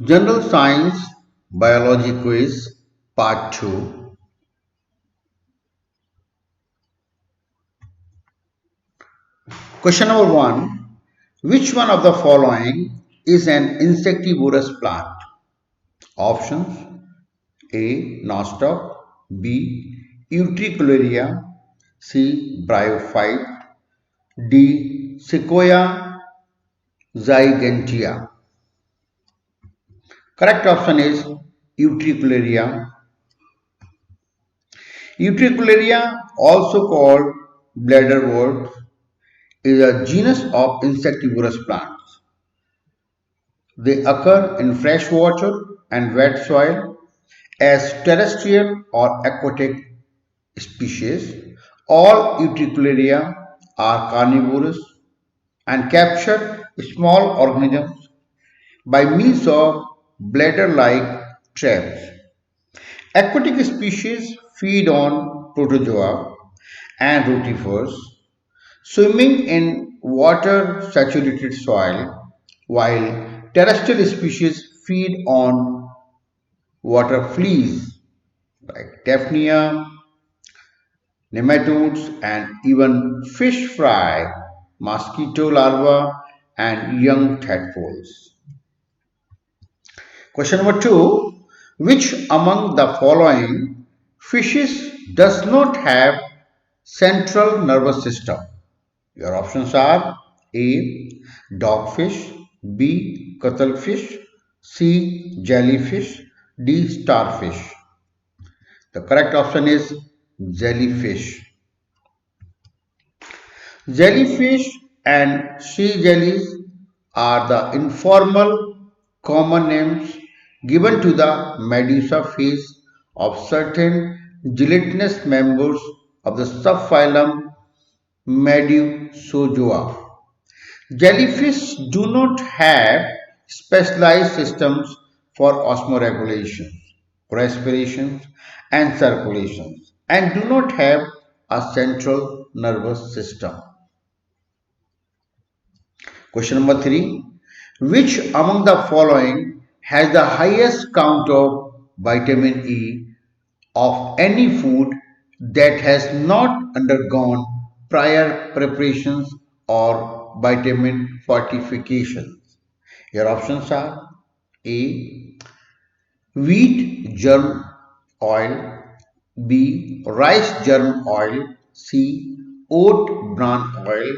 General Science Biology Quiz Part 2. Question number 1. Which one of the following is an insectivorous plant? Options: A. Nostoc, B. Utricularia, C. Bryophyte, D. Sequoia zygentia. Correct option is Utricularia. Utricularia, also called bladderwort, is a genus of insectivorous plants. They occur in fresh water and wet soil as terrestrial or aquatic species. All Utricularia are carnivorous and capture small organisms by means of bladder-like traps. Aquatic species feed on protozoa and rotifers, swimming in water saturated soil, while terrestrial species feed on water fleas like Daphnia, nematodes, and even fish fry, mosquito larvae, and young tadpoles. Question number 2. Which among the following fishes does not have central nervous system? Your options are A. Dogfish, B. Cuttlefish, C. Jellyfish, D. Starfish. The correct option is jellyfish. Jellyfish and sea jellies are the informal common names given to the medusa phase of certain gelatinous members of the subphylum Medusozoa. Jellyfish do not have specialized systems for osmoregulation, respiration, and circulation, and do not have a central nervous system. Question number 3. Which among the following has the highest count of vitamin E of any food that has not undergone prior preparations or vitamin fortifications? Your options are A. Wheat germ oil, B. Rice germ oil, C. Oat bran oil,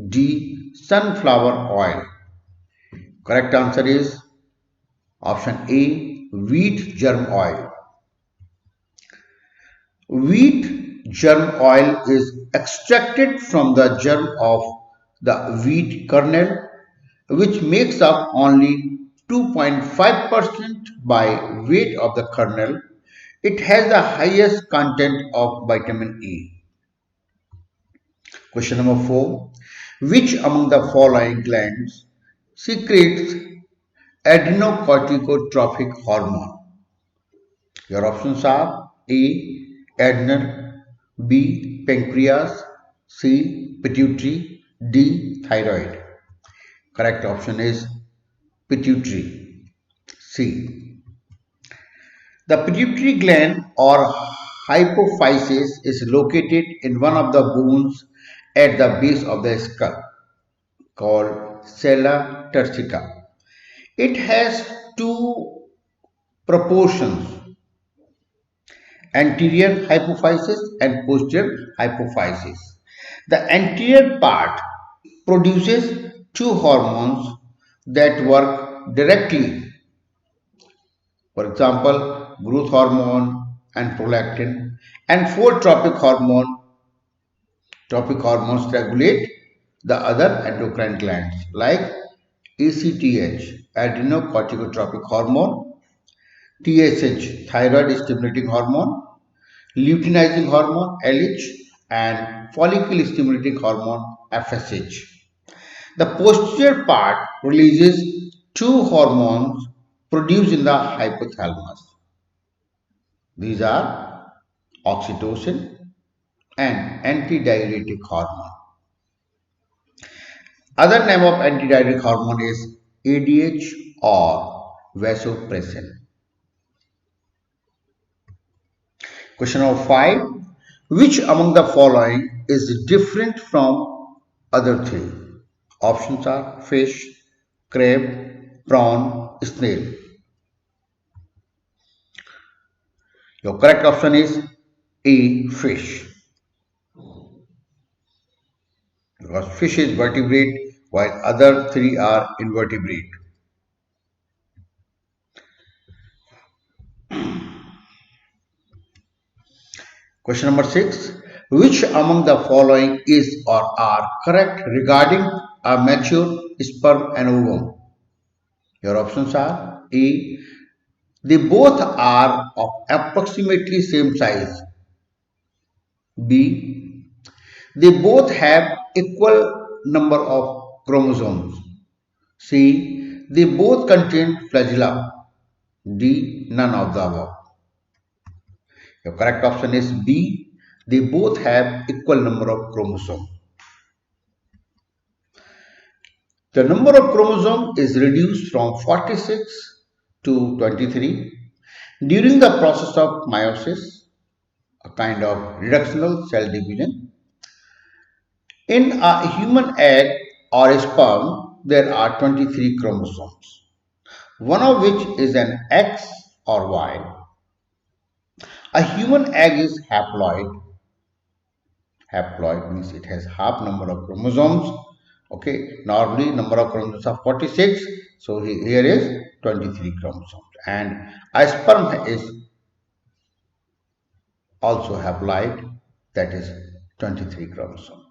D. Sunflower oil. Correct answer is option A. Wheat germ oil. Wheat germ oil is extracted from the germ of the wheat kernel, which makes up only 2.5% by weight of the kernel. It has the highest content of vitamin E. Question number 4. Which among the following glands secretes adrenocorticotropic hormone? Your options are A. Adrenal, B. Pancreas, C. Pituitary, D. Thyroid. Correct option is pituitary, C. The pituitary gland or hypophysis is located in one of the bones at the base of the skull called sella turcica. It has two proportions: anterior hypophysis and posterior hypophysis. The anterior part produces two hormones that work directly, for example, growth hormone and prolactin, and four tropic hormones regulate the other endocrine glands like ACTH, adrenocorticotropic hormone, TSH, thyroid stimulating hormone, luteinizing hormone LH, and follicle stimulating hormone FSH. The posterior part releases two hormones produced in the hypothalamus. These are oxytocin and antidiuretic hormone. Other name of antidiuretic hormone is ADH or vasopressin. Question number 5. Which among the following is different from other three? Options are fish, crab, prawn, snail. Your correct option is A. Fish. Because fish is vertebrate while other three are invertebrate. Question number 6. Which among the following is or are correct regarding a mature sperm and ovum? Your options are A. They both are of approximately same size. B. They both have equal number of chromosomes. C. They both contain flagella. D. None of the above. Your correct option is B. They both have equal number of chromosomes. The number of chromosomes is reduced from 46 to 23 during the process of meiosis, a kind of reductional cell division. In a human egg or a sperm, there are 23 chromosomes, one of which is an X or Y. A human egg is haploid. Haploid means it has half number of chromosomes. Okay, normally number of chromosomes are 46, so here is 23 chromosomes. And a sperm is also haploid, that is 23 chromosomes.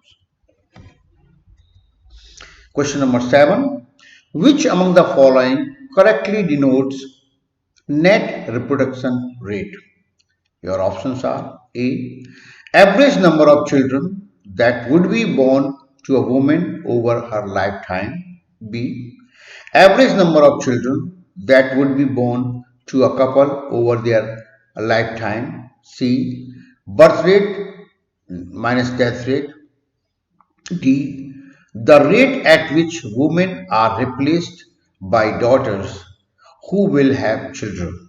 Question number 7. Which among the following correctly denotes net reproduction rate? Your options are A. Average number of children that would be born to a woman over her lifetime. B. Average number of children that would be born to a couple over their lifetime. C. Birth rate minus death rate. D. The rate at which women are replaced by daughters who will have children.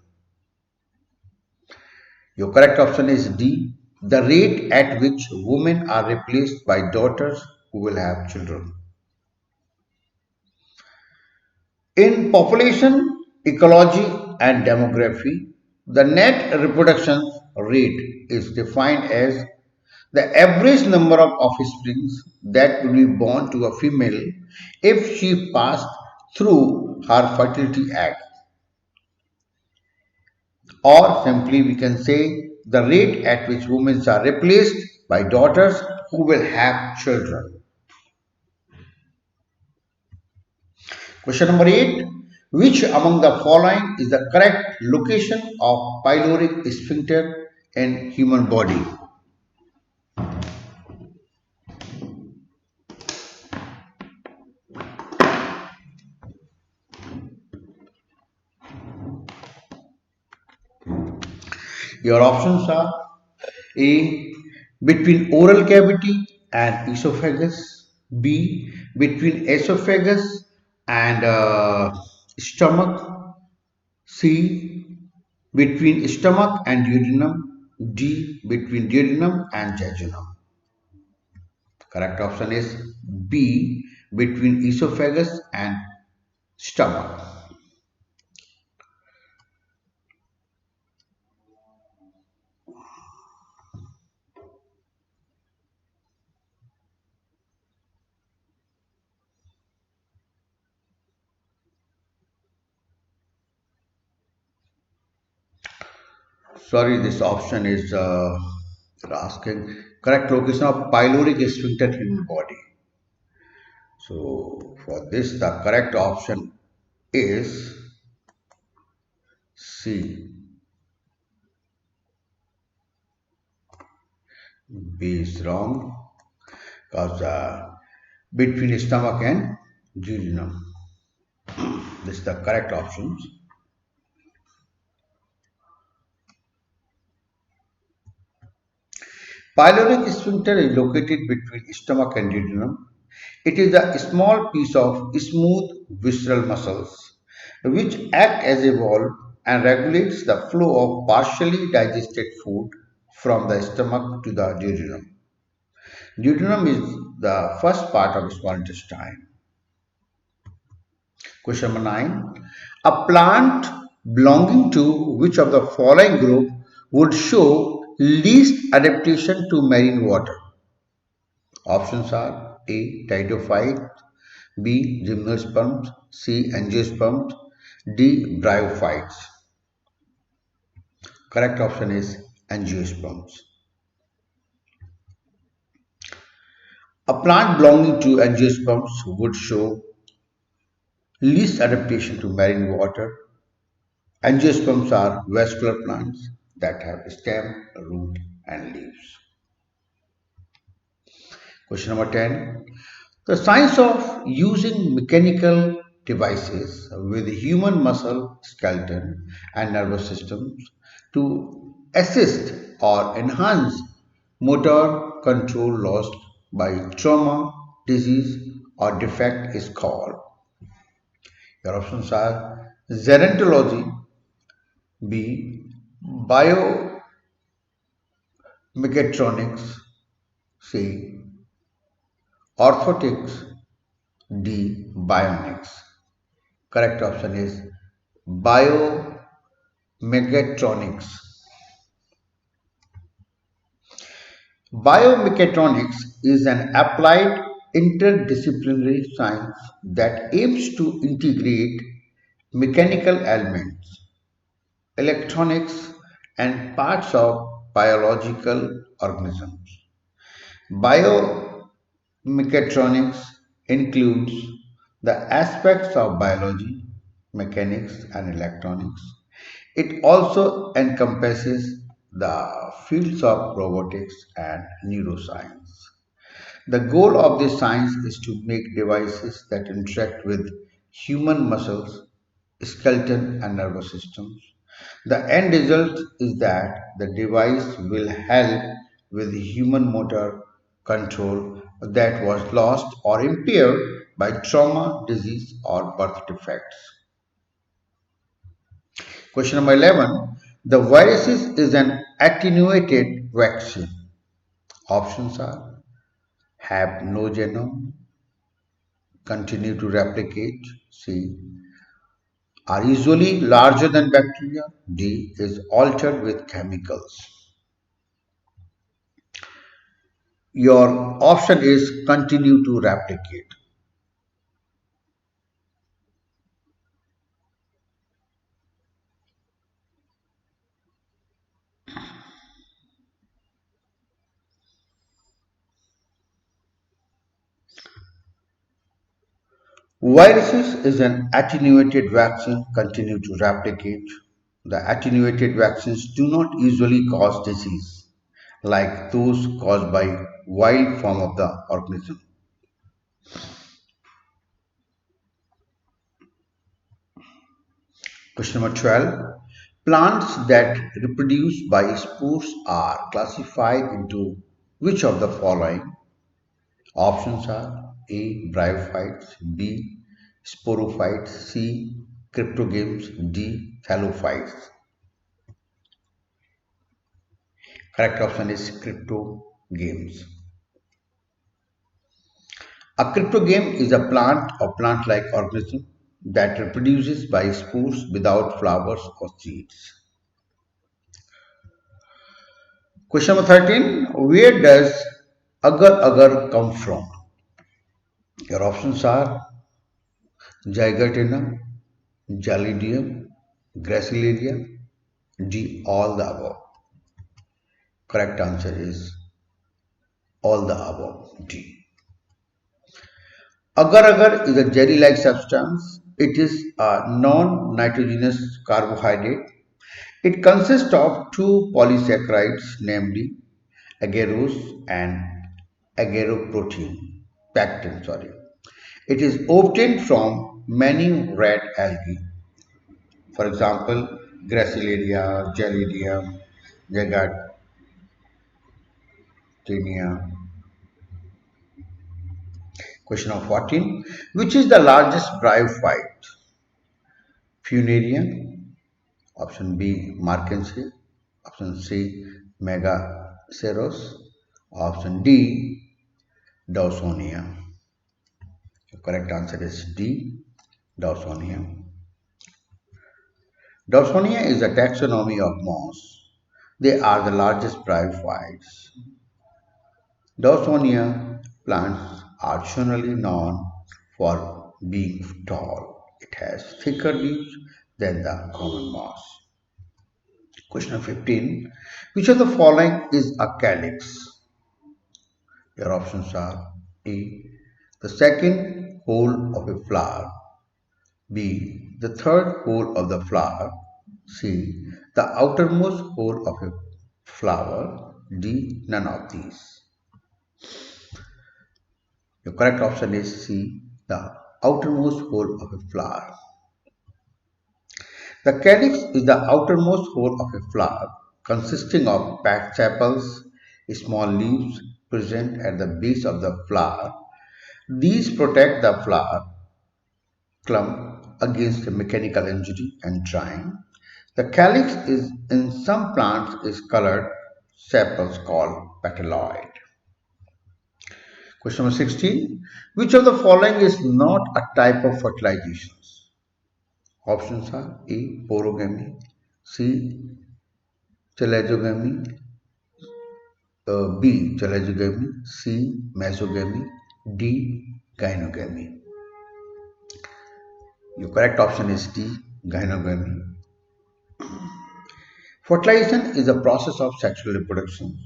Your correct option is D. The rate at which women are replaced by daughters who will have children. In population, ecology, and demography, the net reproduction rate is defined as the average number of offsprings that will be born to a female if she passed through her fertility act. Or simply we can say the rate at which women are replaced by daughters who will have children. Question number 8. Which among the following is the correct location of pyloric sphincter in human body? Your options are A. Between oral cavity and esophagus. B. Between esophagus and stomach. C. Between stomach and duodenum. D. Between duodenum and jejunum. Correct option is B. Between esophagus and stomach. Sorry, this option is asking correct location of pyloric sphincter in human body. So for this, the correct option is C. B is wrong because between stomach and duodenum. This is the correct option. Pyloric sphincter is located between stomach and duodenum. It is a small piece of smooth visceral muscles which act as a valve and regulates the flow of partially digested food from the stomach to the duodenum. Duodenum is the first part of small intestine. Question number 9. A plant belonging to which of the following group would show least adaptation to marine water? Options are A. Pteridophytes, B. Gymnosperms, C. Angiosperms, D. Bryophytes. Correct option is Angiosperms. A plant belonging to Angiosperms would show least adaptation to marine water. Angiosperms are vascular plants that have stem, root, and leaves. Question number 10. The science of using mechanical devices with human muscle, skeleton, and nervous systems to assist or enhance motor control lost by trauma, disease, or defect is called. Your options are gerontology, B. Biomechatronics, C. Orthotics, D. Bionics. Correct option is biomechatronics. Biomechatronics is an applied interdisciplinary science that aims to integrate mechanical elements, electronics, and parts of biological organisms. Biomechatronics includes the aspects of biology, mechanics, and electronics. It also encompasses the fields of robotics and neuroscience. The goal of this science is to make devices that interact with human muscles, skeleton, and nervous systems. The end result is that the device will help with human motor control that was lost or impaired by trauma, disease, or birth defects. Question number 11. The viruses is an attenuated vaccine. Options are have no genome, continue to replicate, C, are usually larger than bacteria, D, is altered with chemicals. Your option is continue to replicate. Viruses is an attenuated vaccine continue to replicate. The attenuated vaccines do not usually cause disease like those caused by wild form of the organism. Question number 12. Plants that reproduce by spores are classified into which of the following? Options are A. Bryophytes, B. Sporophytes, C. Cryptogams, D. Thallophytes. Correct option is cryptogams. A cryptogam is a plant or plant-like organism that reproduces by spores without flowers or seeds. Question number 13. Where does agar agar come from? Your options are Zygotina, Jalidium, Gracilaria, D. All the above. Correct answer is all the above, D. Agar agar is a jelly-like substance. It is a non-nitrogenous carbohydrate. It consists of two polysaccharides, namely agarose and agaroprotein, pectin, sorry. It is obtained from many red algae, for example, Gracilaria, Gelidium, Jagatina. Question of 14. Which is the largest bryophyte? funaria, option B, Markensi, option C, Megaceros, option D, Dawsonia. The correct answer is D, Dawsonia. Dawsonia is a taxonomy of moss. They are the largest bryophytes. Dawsonia plants are generally known for being tall. It has thicker leaves than the common moss. Question 15. Which of the following is a calyx? Your options are A. The second hole of a flower. B. The third hole of the flower. C. The outermost hole of a flower. D. None of these. Your correct option is C. The outermost hole of a flower. The calyx is the outermost hole of a flower consisting of packed sepals, small leaves present at the base of the flower. These protect the flower clump against mechanical injury and drying. The calyx is in some plants is colored sepals called petaloid. Question number 16. Which of the following is not a type of fertilizations? Options are A. Porogamy, C. Chalezogamy, B. Chalezogamy, C. Mesogamy, D. Gynogamy. Your correct option is D. Gynogamy. Fertilization is a process of sexual reproduction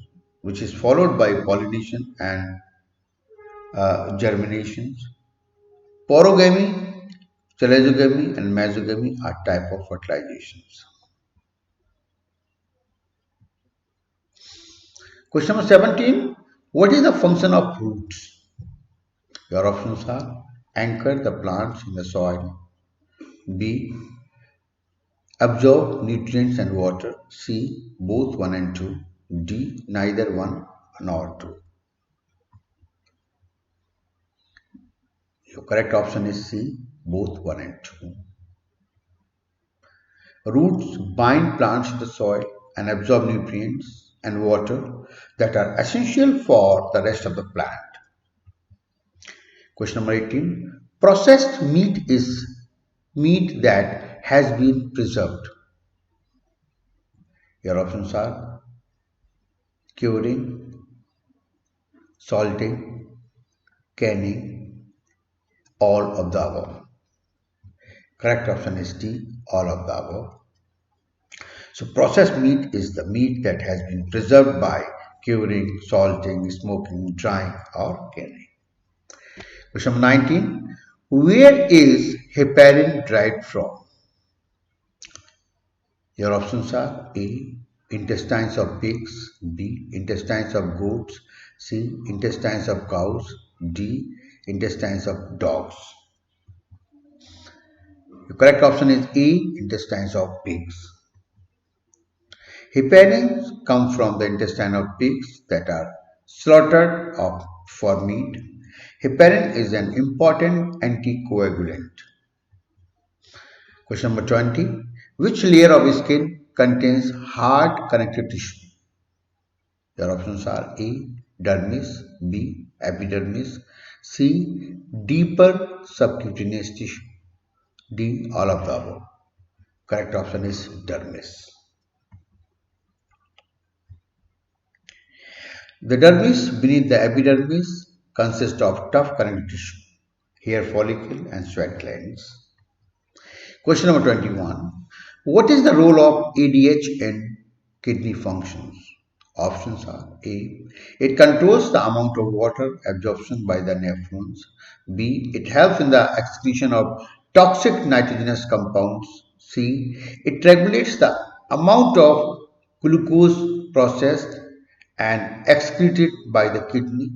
which is followed by pollination and germination. Porogamy, chalezogamy, and mesogamy are type of fertilizations. Question number 17. What is the function of roots? Your options are anchor the plants in the soil. B. Absorb nutrients and water. C. Both 1 and 2. D. Neither 1 nor 2. Your correct option is C. Both 1 and 2. Roots bind plants to the soil and absorb nutrients and water that are essential for the rest of the plant. Question number 18. Processed meat is meat that has been preserved. Your options are curing, salting, canning, all of the above. Correct option is D, all of the above. So processed meat is the meat that has been preserved by curing, salting, smoking, drying or canning. Question number 19. Where is heparin derived from? Your options are A. Intestines of pigs, B. Intestines of goats, C. Intestines of cows, D. Intestines of dogs. The correct option is A. Intestines of pigs. Heparin comes from the intestine of pigs that are slaughtered for meat. Heparin is an important anticoagulant. Question number 20. Which layer of skin contains hard connective tissue? Your options are A. Dermis, B. Epidermis, C. Deeper subcutaneous tissue, D. All of the above. Correct option is dermis. The dermis beneath the epidermis consists of tough connective tissue, hair follicle and sweat glands. Question number 21. What is the role of ADH in kidney functions? Options are A. It controls the amount of water absorption by the nephrons. B. It helps in the excretion of toxic nitrogenous compounds. C. It regulates the amount of glucose processed and excreted by the kidney.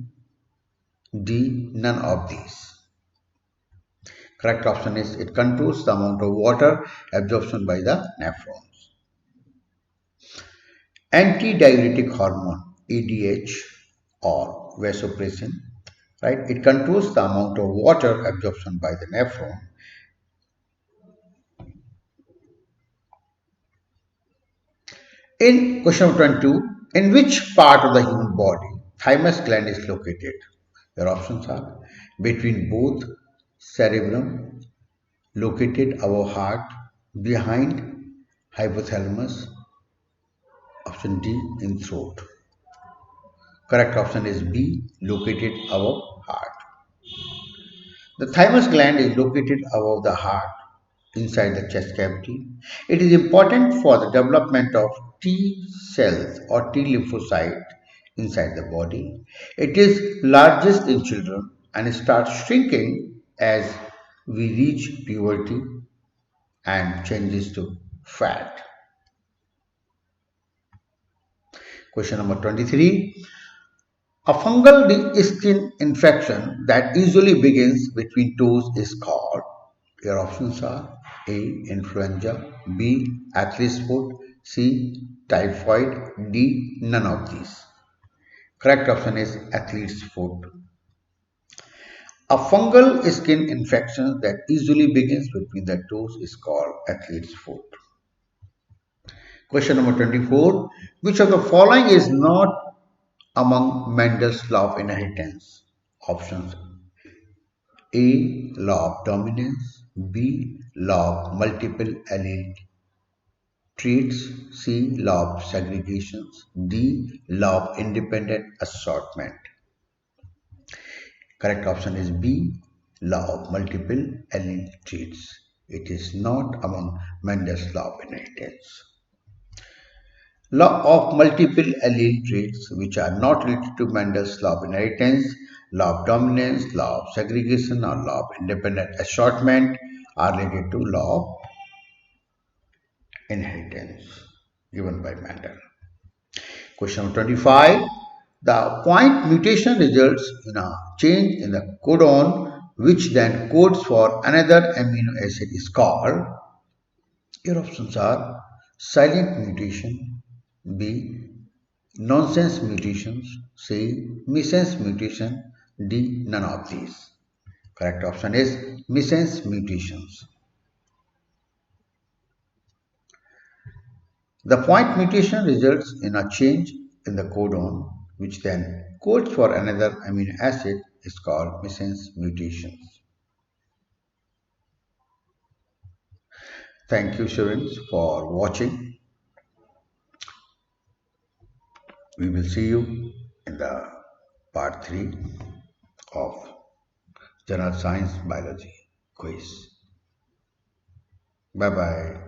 D. None of these. Correct option is it controls the amount of water absorption by the nephrons. Antidiuretic hormone ADH or vasopressin, right? It controls the amount of water absorption by the nephron. In question number 22, in which part of the human body thymus gland is located? Your options are between both cerebrum, located above heart, behind hypothalamus, option D in throat. Correct option is B, located above heart. The thymus gland is located above the heart, inside the chest cavity. It is important for the development of T cells or T lymphocytes inside the body. It is largest in children and starts shrinking as we reach puberty and changes to fat. Question number 23. A fungal skin infection that usually begins between toes is called. Your options are A. Influenza, B. Athlete's foot, C. Typhoid, D. None of these. Correct option is athlete's foot. A fungal skin infection that usually begins between the toes is called athlete's foot. Question number 24. Which of the following is not among Mendel's law of inheritance? Options A. Law of dominance, B. Law of multiple allele traits, C. Law of segregation, D. Law of independent assortment. Correct option is B. Law of multiple allele traits. It is not among Mendel's law of inheritance. Law of multiple allele traits which are not related to Mendel's law of inheritance, law of dominance, law of segregation or law of independent assortment are related to law of inheritance given by Mendel. Question number 25. The point mutation results in a change in the codon which then codes for another amino acid is called. Your options are silent mutation, B. Nonsense mutations, C. Missense mutation, D. None of these. Correct option is missense mutations. The point mutation results in a change in the codon, which then codes for another amino acid is called missense mutations. Thank you, students, for watching. We will see you in the part 3 of General Science Biology quiz. Bye bye.